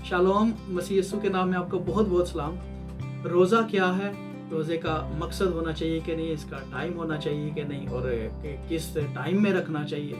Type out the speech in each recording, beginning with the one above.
Shalom, मसीह यीशु के नाम में आपको बहुत बहुत सलाम। रोज़ा क्या है, रोज़े का मकसद होना चाहिए कि नहीं, इसका टाइम होना चाहिए कि नहीं, और किस टाइम में रखना चाहिए।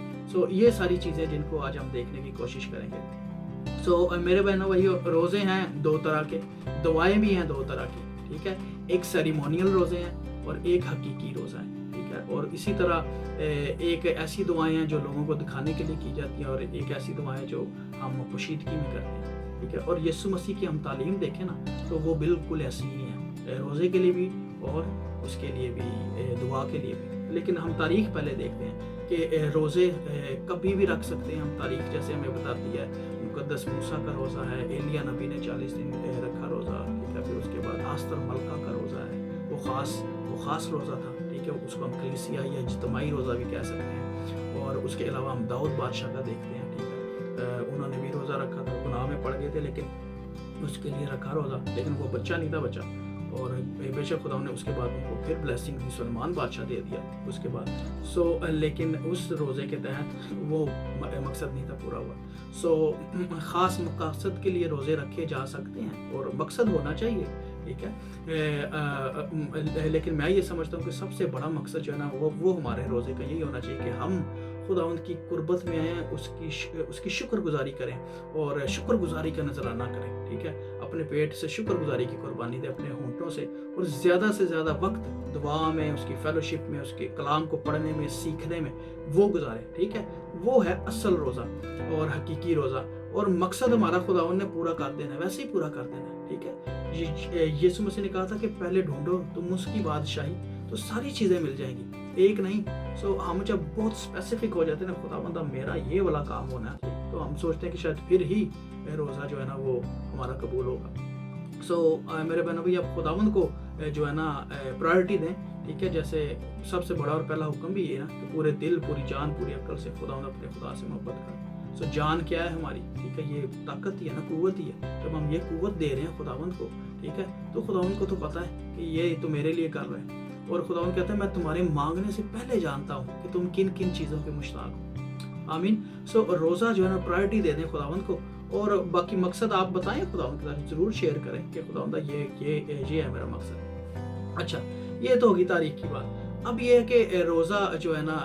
ये सारी चीज़ें जिनको आज हम देखने की कोशिश करेंगे। मेरे बहनों भाइयों, रोज़े हैं दो तरह के, दुआएं भी हैं दो तरह की, ठीक है। एक सेरिमोनियल रोज़े हैं और एक हकीकी रोज़ा है, ठीक है। और इसी तरह एक ऐसी दुआएं हैं जो लोगों को दिखाने के लिए की जाती हैं और एक ऐसी दुआएं जो हम पोशीदगी में करते हैं, ठीक है। और यीशु मसीह की हम तालीम देखें ना, तो वो बिल्कुल ऐसी ही है, रोज़े के लिए भी और उसके लिए भी, दुआ के लिए भी। लेकिन हम तारीख पहले देखते हैं कि रोज़े कभी भी रख सकते हैं हम। तारीख जैसे हमें बताती है, मुकद्दस मूसा का रोज़ा है, एलिया नबी ने 40 दिन रखा रोज़ा, ठीक है। फिर उसके बाद आस्तर मलका का रोज़ा है, वो ख़ास रोज़ा था, ठीक है। उसको हम कलीसिया या इज्तिमाई रोज़ा भी कह सकते हैं। और उसके अलावा हम दाऊद बादशाह का देखते हैं, ठीक है। उन्होंने भी रोज़ा रखा था, गुनाह में पड़ गए थे लेकिन उसके लिए रखा रोज़ा, लेकिन वो बच्चा नहीं था बच्चा, और बेशक खुदा ने उसके बाद उनको फिर ब्लेसिंग दी, सलमान बादशाह दे दिया उसके बाद। लेकिन उस रोज़े के तहत वो मकसद नहीं था पूरा हुआ। ख़ास मकसद के लिए रोज़े रखे जा सकते हैं और मकसद होना चाहिए, ठीक है। लेकिन मैं ये समझता हूँ कि सबसे बड़ा मकसद जो है ना, वो हमारे रोज़े का यही होना चाहिए कि हम खुदावंद की कुर्बत में आएँ, उसकी शुक्रगुजारी करें और शुक्रगुजारी का नजराना करें, ठीक है। अपने पेट से शुक्रगुजारी की कुर्बानी दें, अपने होंठों से, और ज़्यादा से ज़्यादा वक्त दुआ में, उसकी फेलोशिप में, उसके कलाम को पढ़ने में, सीखने में वो गुजारें, ठीक है। वो है असल रोज़ा और हकीकी रोज़ा। और मकसद हमारा खुदावंद ने पूरा कर देना है, वैसे ही पूरा कर देना है, ठीक है। यीशु मसीह ने कहा था कि पहले ढूंढो तुम उसकी बादशाही, तो सारी चीज़ें मिल जाएंगी, एक नहीं। हम जब बहुत स्पेसिफिक हो जाते हैं ना, खुदावंद मेरा ये वाला काम होना है, तो हम सोचते हैं कि शायद फिर ही रोज़ा जो है ना वो हमारा कबूल होगा। मेरे बहनों भाई, आप खुदावंद को जो है ना प्रायोरिटी दें, ठीक है। जैसे सबसे बड़ा और पहला हुक्म भी ये है ना कि पूरे दिल, पूरी जान, पूरी अक्ल से खुदावंद अपने खुदा से मोहब्बत करें। जान क्या है हमारी, ठीक है, ये ताकत ही है ना, कुव्वत ही है। जब हम ये कुव्वत दे रहे हैं खुदावंद को, ठीक है, तो खुदावंद को तो पता है कि ये तो मेरे लिए कर रहे हैं। और खुदावंद कहता है मैं तुम्हारे मांगने से पहले जानता हूँ कि तुम किन किन चीज़ों के मुश्ताक हो। आमीन। रोज़ा जो है ना प्रायोरिटी दे दें खुदावंद को, और बाकी मकसद आप बताएं खुदावंद के साथ, ज़रूर शेयर करें कि खुदावंद ये है मेरा मकसद। अच्छा, ये तो होगी तारीख की बात। अब ये है कि रोज़ा जो है ना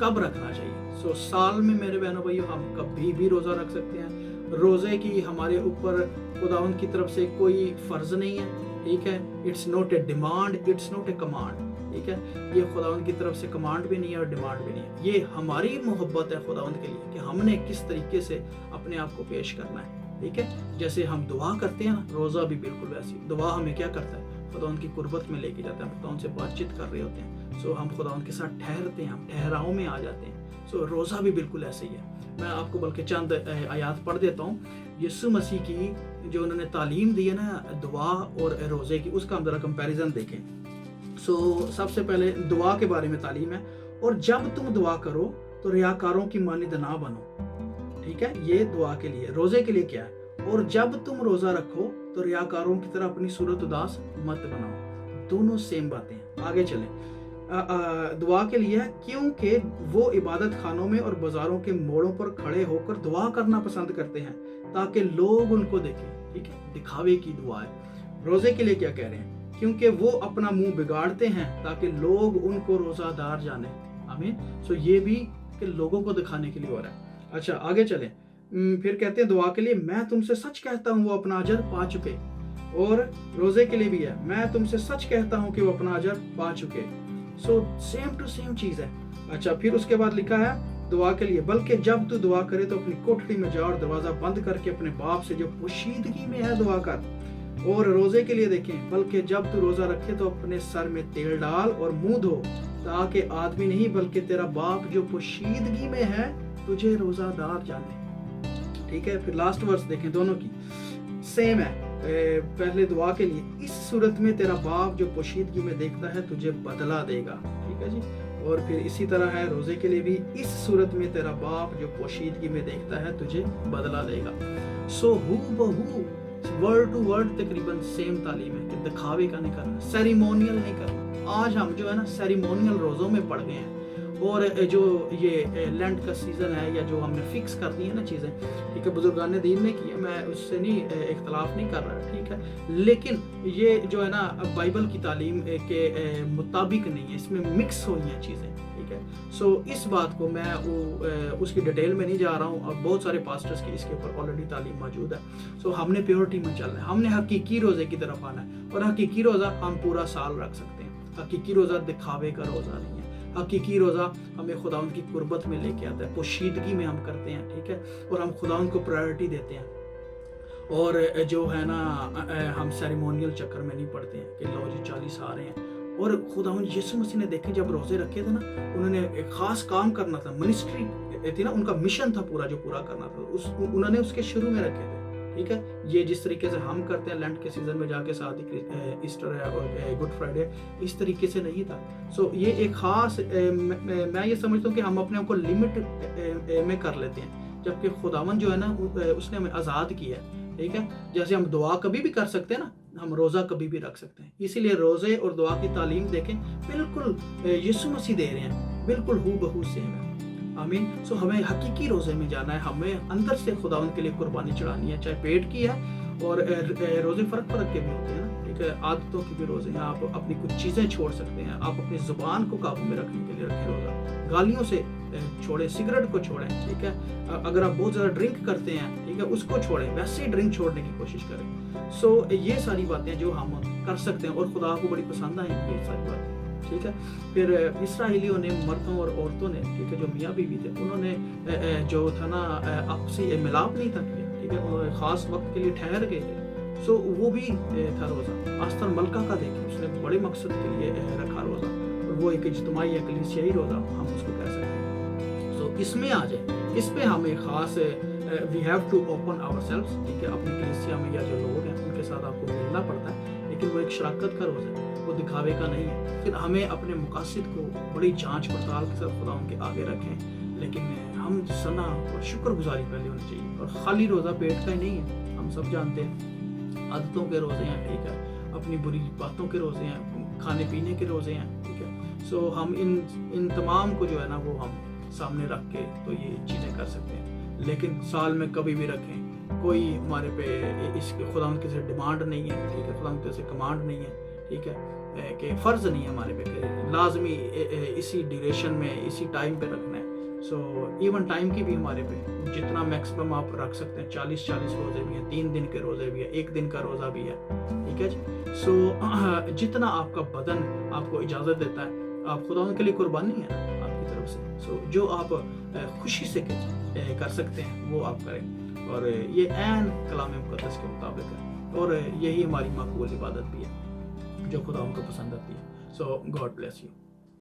कब रखना चाहिए। साल में मेरे बहनों भाइयों हम कभी भी रोज़ा रख सकते हैं। रोज़े की हमारे ऊपर खुदावंद की तरफ से कोई फ़र्ज नहीं है, ठीक है। It's not a demand, it's not a command, ठीक है। ये खुदावंद की तरफ से कमांड भी नहीं है और डिमांड भी नहीं है। ये हमारी मोहब्बत है खुदावंद के लिए कि हमने किस तरीके से अपने आप को पेश करना है, ठीक है। जैसे हम दुआ करते हैं ना, रोज़ा भी बिल्कुल वैसी। दुआ हमें क्या करता है, खुदावंद की कुर्बत में लेके जाता है, हम खुदावंद से बातचीत कर रहे होते हैं। हम खुदावंद के साथ ठहरते हैं, हम ठहराव में आ जाते हैं। रोज़ा भी बिल्कुल ऐसे ही है। मैं आपको बल्कि चंद आयात पढ़ देता हूँ। यीशु मसीह की जो उन्होंने तालीम दी है ना दुआ और रोज़े की, उसका हम ज़रा कंपैरिजन देखें। सबसे पहले दुआ के बारे में तालीम है, और जब तुम दुआ करो तो रियाकारों की मानिंद ना बनो, ठीक है। ये दुआ के लिए। रोज़े के लिए क्या है, और जब तुम रोज़ा रखो तो रियाकारों की तरह अपनी सूरत उदास मत बनाओ। दोनों सेम बातें हैं। आगे चलें। दुआ के लिए है क्योंकि वो इबादत खानों में और बाजारों के मोड़ों पर खड़े होकर दुआ करना पसंद करते हैं ताकि लोग उनको देखें, ठीक है। दिखावे की दुआ है। रोज़े के लिए क्या कह रहे हैं, क्योंकि वो अपना मुंह बिगाड़ते हैं ताकि लोग उनको रोज़ादार जाने। आमीन। ये भी कि लोगों को दिखाने के लिए हो रहा है। अच्छा, आगे चलें। फिर कहते हैं दुआ के लिए, मैं तुमसे सच कहता हूँ वो अपना अजर पा चुके। और रोज़े के लिए भी है, मैं तुमसे सच कहता हूँ कि वो अपना अजर पा चुके। सेम टू सेम चीज है। अच्छा, फिर उसके बाद लिखा है दुआ के लिए, बल्कि जब तू दुआ करे तो अपनी कोठरी में जा और दरवाजा बंद करके अपने बाप से जो पोशीदगी में है दुआ कर। और रोजे के लिए देखें, बल्कि जब तू रोजा रखे तो अपने सर में तेल डाल और मुंह धो, ताकि आदमी नहीं बल्कि तेरा बाप जो पोशीदगी में है तुझे रोजादार जाने, ठीक है। फिर लास्ट वर्स देखें, दोनों की सेम है। पहले दुआ के लिए, इस सूरत में तेरा बाप जो पोशीदगी में देखता है तुझे बदला देगा, ठीक है जी। और फिर इसी तरह है रोजे के लिए भी, इस सूरत में तेरा बाप जो पोशीदगी में देखता है तुझे बदला देगा। हू बहू वर्ड टू वर्ड तकरीबन सेम तालीम है कि दिखावे का नहीं करना, सेरिमोनियल नहीं करना। आज हम जो है ना सेरिमोनियल रोजों में पड़ गए हैं, اور جو یہ لینڈ کا سیزن ہے یا جو ہم نے فکس کر دی ہے نا چیزیں، ٹھیک ہے، بزرگان دین نے کی ہے، میں اس سے نہیں اختلاف نہیں کر رہا، ٹھیک ہے، لیکن یہ جو ہے نا بائبل کی تعلیم کے مطابق نہیں ہے، اس میں مکس ہوئی ہیں چیزیں، ٹھیک ہے۔ سو اس بات کو میں اس کی ڈیٹیل میں نہیں جا رہا ہوں، اور بہت سارے پاسٹرز کی اس کے اوپر آلریڈی تعلیم موجود ہے۔ سو ہم نے پیورٹی میں چلنا ہے، ہم نے حقیقی روزے کی طرف آنا ہے، اور حقیقی روزہ ہم پورا سال رکھ سکتے ہیں۔ حقیقی روزہ دکھاوے کا روزہ نہیں ہے، حقیقی روزہ ہمیں خداوند کی قربت میں لے کے آتا ہے، پوشیدگی میں ہم کرتے ہیں، ٹھیک ہے، اور ہم خداوند کو پرائرٹی دیتے ہیں، اور جو ہے نا ہم سیریمونیل چکر میں نہیں پڑتے ہیں کہ لو جی 40 آ رہے ہیں۔ اور خداوند یسوع مسیح نے دیکھیں جب روزے رکھے تھے نا، انہوں نے ایک خاص کام کرنا تھا، منسٹری تھی نا، ان کا مشن تھا پورا جو پورا کرنا تھا، انہوں نے اس کے شروع میں رکھے تھے، ٹھیک ہے۔ یہ جس طریقے سے ہم کرتے ہیں لینٹ کے سیزن میں جا کے ساتھ ہی ایسٹر ہے اور گڈ فرائیڈے، اس طریقے سے نہیں تھا۔ سو یہ ایک خاص میں یہ سمجھتا ہوں کہ ہم اپنے آپ کو لمٹ میں کر لیتے ہیں، جبکہ خداوند جو ہے نا اس نے ہمیں آزاد کیا ہے، ٹھیک ہے۔ جیسے ہم دعا کبھی بھی کر سکتے ہیں نا، ہم روزہ کبھی بھی رکھ سکتے ہیں، اسی لیے روزے اور دعا کی تعلیم دیکھیں بالکل یسوع مسیح دے رہے ہیں، بالکل ہو بہو سیم ہے، آمین۔ سو ہمیں حقیقی روزے میں جانا ہے، ہمیں اندر سے خداوند کے لیے قربانی چڑھانی ہے، چاہے پیٹ کی ہے، اور روزے فرق کے بھی ہوتے ہیں نا، ٹھیک ہے، عادتوں کی بھی روزے ہیں، آپ اپنی کچھ چیزیں چھوڑ سکتے ہیں، آپ اپنی زبان کو قابو میں رکھنے کے لیے رکھیں روزہ، گالیوں سے چھوڑیں، سگریٹ کو چھوڑیں، ٹھیک ہے، اگر آپ بہت زیادہ ڈرنک کرتے ہیں، ٹھیک ہے، اس کو چھوڑیں، ویسے ہی ڈرنک چھوڑنے کی کوشش کریں۔ سو یہ ساری باتیں جو ہم کر سکتے ہیں، اور خدا کو بڑی پسند آئیں یہ ساری باتیں، ٹھیک ہے۔ پھر اسرائیلیوں نے، مردوں اور عورتوں نے، ٹھیک ہے، جو میاں بیوی تھے، انہوں نے جو تھا نا آپسی ملاپ نہیں تھا کیا، ٹھیک ہے، انہوں نے خاص وقت کے لیے ٹھہر گئے تھے، سو وہ بھی تھا روزہ۔ آستر ملکہ کا دیکھیں، اس نے بڑے مقصد کے لیے رکھا روزہ، اور وہ ایک اجتماعی کلیسیائی روزہ ہم اس کو کہہ سکتے ہیں۔ سو اس میں آ جائیں، اس پہ ہمیں خاص we have to open ourselves, ٹھیک ہے، اپنی کلیسیا میں یا جو لوگ ہیں ان کے ساتھ آپ کو ملنا پڑتا ہے، لیکن وہ ایک شراکت کا روزہ ہے، وہ دکھاوے کا نہیں ہے۔ پھر ہمیں اپنے مقاصد کو بڑی جانچ پڑتال کے ساتھ خدا ان کے آگے رکھیں، لیکن ہم ثنا اور شکر گزاری پہلے ہونی چاہیے، اور خالی روزہ پیٹ کا ہی نہیں ہے، ہم سب جانتے ہیں عادتوں کے روزے ہیں، ٹھیک ہے، اپنی بری باتوں کے روزے ہیں، کھانے پینے کے روزے ہیں، ٹھیک ہے۔ سو ہم ان تمام کو جو ہے نا وہ ہم سامنے رکھ کے تو یہ چیزیں کر سکتے ہیں، لیکن سال میں کبھی بھی رکھیں، کوئی ہمارے پہ اس کے خداوند کی سے ڈیمانڈ نہیں ہے، ٹھیک ہے، خداوند کی سے کمانڈ نہیں ہے، ٹھیک ہے، کہ فرض نہیں ہے ہمارے پہ کہ لازمی اسی ڈیوریشن میں اسی ٹائم پہ رکھنا ہے۔ سو ایون ٹائم کی بھی ہمارے پہ جتنا میکسیمم آپ رکھ سکتے ہیں، 40 روزے بھی ہیں، 3 دن کے روزے بھی ہیں، 1 دن کا روزہ بھی ہے، ٹھیک ہے جی۔ سو جتنا آپ کا بدن آپ کو اجازت دیتا ہے، آپ خداوند کے لیے قربانی ہے آپ کی طرف سے، سو جو آپ خوشی سے کر سکتے ہیں وہ آپ کریں، اور یہ عین کلام مقدس کے مطابق ہے، اور یہی ہماری مقبول عبادت بھی ہے جو خدا ان کو پسند آتی ہے۔ So God bless you.